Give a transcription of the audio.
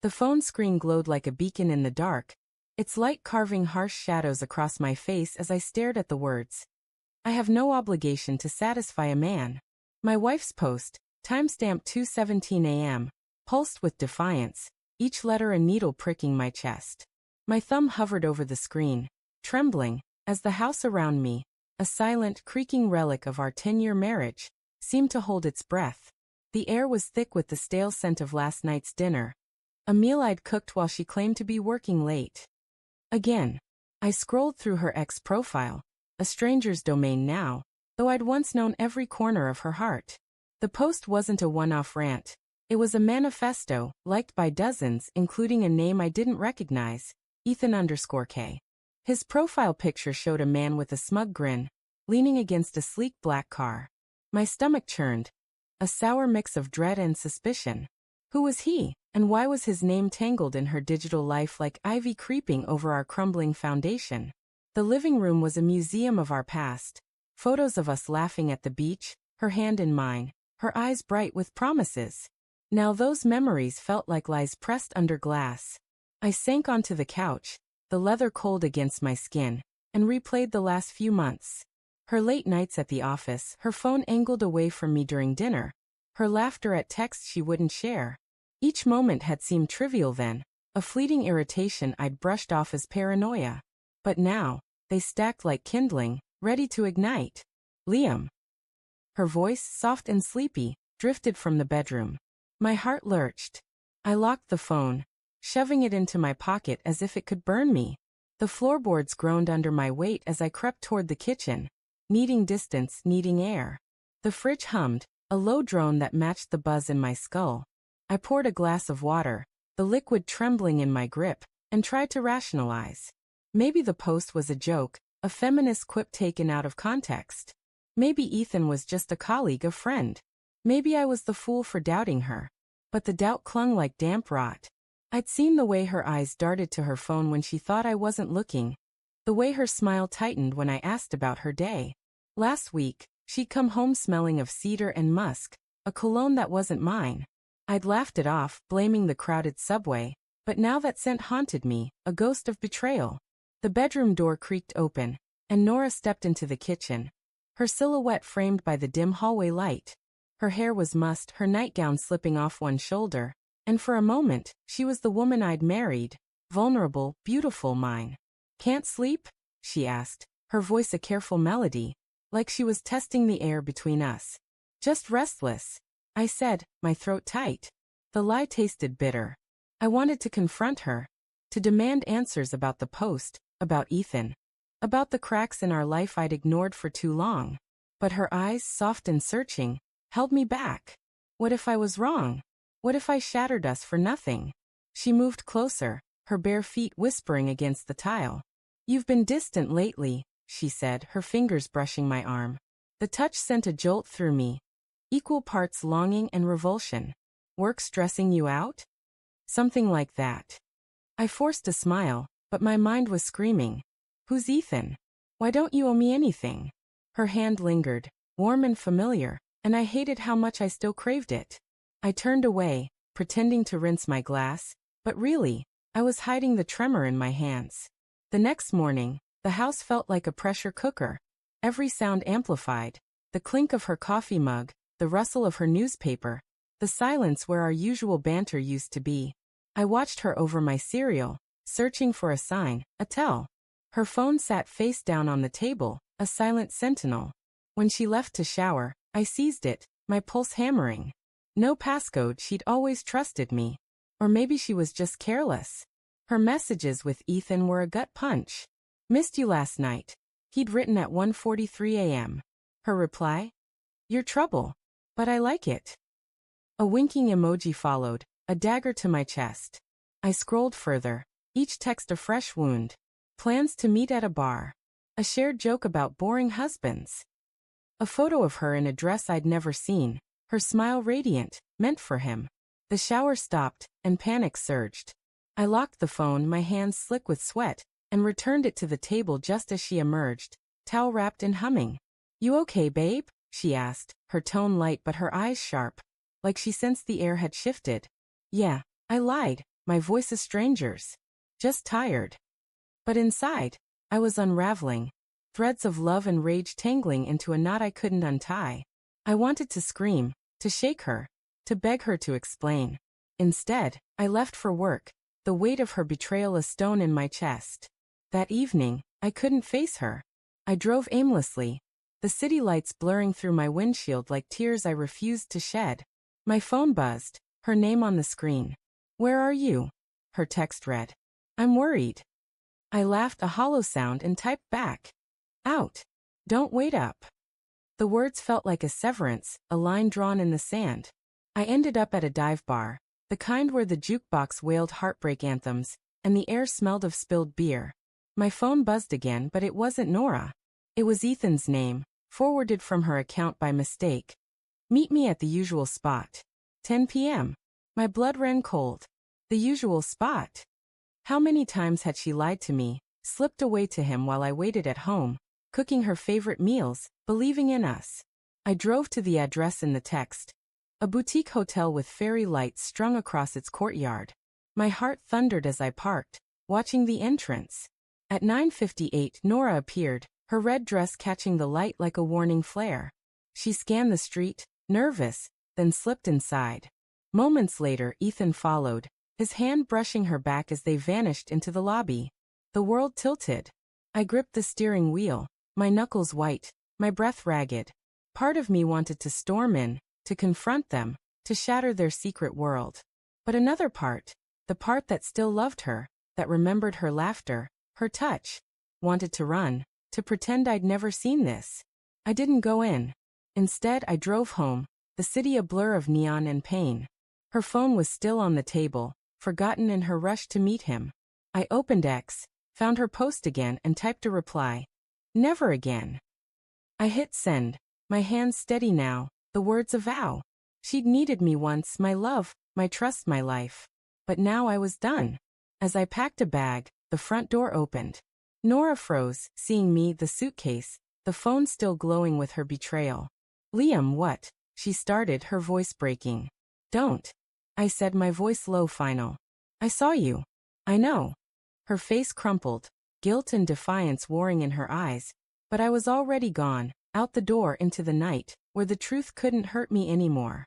The phone screen glowed like a beacon in the dark, its light carving harsh shadows across my face as I stared at the words. I have no obligation to satisfy a man. My wife's post, timestamp 2:17 a.m., pulsed with defiance, each letter a needle pricking my chest. My thumb hovered over the screen, trembling, as the house around me, a silent, creaking relic of our 10-year marriage, seemed to hold its breath. The air was thick with the stale scent of last night's dinner, a meal I'd cooked while she claimed to be working late. Again, I scrolled through her ex profile, a stranger's domain now, though I'd once known every corner of her heart. The post wasn't a one-off rant. It was a manifesto, liked by dozens, including a name I didn't recognize, Ethan_K. His profile picture showed a man with a smug grin, leaning against a sleek black car. My stomach churned, a sour mix of dread and suspicion. Who was he, and why was his name tangled in her digital life like ivy creeping over our crumbling foundation? The living room was a museum of our past. Photos of us laughing at the beach, her hand in mine, her eyes bright with promises. Now those memories felt like lies pressed under glass. I sank onto the couch, the leather cold against my skin, and replayed the last few months. Her late nights at the office, her phone angled away from me during dinner, her laughter at texts she wouldn't share. Each moment had seemed trivial then, a fleeting irritation I'd brushed off as paranoia. But now, they stacked like kindling, ready to ignite. Liam. Her voice, soft and sleepy, drifted from the bedroom. My heart lurched. I locked the phone, shoving it into my pocket as if it could burn me. The floorboards groaned under my weight as I crept toward the kitchen, needing distance, needing air. The fridge hummed, a low drone that matched the buzz in my skull. I poured a glass of water, the liquid trembling in my grip, and tried to rationalize. Maybe the post was a joke, a feminist quip taken out of context. Maybe Ethan was just a colleague, a friend. Maybe I was the fool for doubting her. But the doubt clung like damp rot. I'd seen the way her eyes darted to her phone when she thought I wasn't looking, the way her smile tightened when I asked about her day. Last week, she'd come home smelling of cedar and musk, a cologne that wasn't mine. I'd laughed it off, blaming the crowded subway, but now that scent haunted me, a ghost of betrayal. The bedroom door creaked open, and Nora stepped into the kitchen, her silhouette framed by the dim hallway light. Her hair was mussed, her nightgown slipping off one shoulder, and for a moment, she was the woman I'd married, vulnerable, beautiful mine. "Can't sleep?" she asked, her voice a careful melody, like she was testing the air between us. "Just restless," I said, my throat tight. The lie tasted bitter. I wanted to confront her, to demand answers about the post, about Ethan, about the cracks in our life I'd ignored for too long. But her eyes, soft and searching, held me back. What if I was wrong? What if I shattered us for nothing? She moved closer, her bare feet whispering against the tile. "You've been distant lately," she said, her fingers brushing my arm. The touch sent a jolt through me, equal parts longing and revulsion. "Work stressing you out?" Something like that. I forced a smile, but my mind was screaming. "Who's Ethan? Why don't you owe me anything?" Her hand lingered, warm and familiar, and I hated how much I still craved it. I turned away, pretending to rinse my glass, but really, I was hiding the tremor in my hands. The next morning, the house felt like a pressure cooker, every sound amplified, the clink of her coffee mug, the rustle of her newspaper, the silence where our usual banter used to be. I watched her over my cereal, searching for a sign, a tell. Her phone sat face down on the table, a silent sentinel. When she left to shower, I seized it, my pulse hammering. No passcode, she'd always trusted me. Or maybe she was just careless. Her messages with Ethan were a gut punch. "Missed you last night," he'd written at 1:43 a.m. Her reply? "Your trouble. But I like it." A winking emoji followed, a dagger to my chest. I scrolled further, each text a fresh wound. Plans to meet at a bar. A shared joke about boring husbands. A photo of her in a dress I'd never seen, her smile radiant, meant for him. The shower stopped, and panic surged. I locked the phone, my hands slick with sweat, and returned it to the table just as she emerged, towel wrapped and humming. "You okay, babe?" she asked, her tone light but her eyes sharp, like she sensed the air had shifted. "Yeah," I lied, my voice a stranger's. Just tired. But inside, I was unraveling. Threads of love and rage tangling into a knot I couldn't untie. I wanted to scream, to shake her, to beg her to explain. Instead, I left for work, the weight of her betrayal a stone in my chest. That evening, I couldn't face her. I drove aimlessly, the city lights blurring through my windshield like tears I refused to shed. My phone buzzed, her name on the screen. "Where are you?" her text read. "I'm worried." I laughed a hollow sound and typed back. "Out. Don't wait up." The words felt like a severance, a line drawn in the sand. I ended up at a dive bar, the kind where the jukebox wailed heartbreak anthems, and the air smelled of spilled beer. My phone buzzed again, but it wasn't Nora. It was Ethan's name, forwarded from her account by mistake. "Meet me at the usual spot. 10 p.m. My blood ran cold. The usual spot. How many times had she lied to me, slipped away to him while I waited at home, cooking her favorite meals, believing in us? I drove to the address in the text. A boutique hotel with fairy lights strung across its courtyard. My heart thundered as I parked, watching the entrance. At 9:58, Nora appeared, her red dress catching the light like a warning flare. She scanned the street, nervous, then slipped inside. Moments later, Ethan followed, his hand brushing her back as they vanished into the lobby. The world tilted. I gripped the steering wheel, my knuckles white, my breath ragged. Part of me wanted to storm in, to confront them, to shatter their secret world. But another part, the part that still loved her, that remembered her laughter, her touch, wanted to run, to pretend I'd never seen this. I didn't go in. Instead, I drove home, the city a blur of neon and pain. Her phone was still on the table, forgotten in her rush to meet him. I opened X, found her post again and typed a reply. "Never again." I hit send, my hands steady now, the words a vow. She'd needed me once, my love, my trust, my life. But now I was done. As I packed a bag, the front door opened. Nora froze, seeing me, the suitcase, the phone still glowing with her betrayal. "Liam, what?" she started, her voice breaking. "Don't," I said, my voice low, final. "I saw you. I know." Her face crumpled, guilt and defiance warring in her eyes, but I was already gone, out the door into the night, where the truth couldn't hurt me anymore.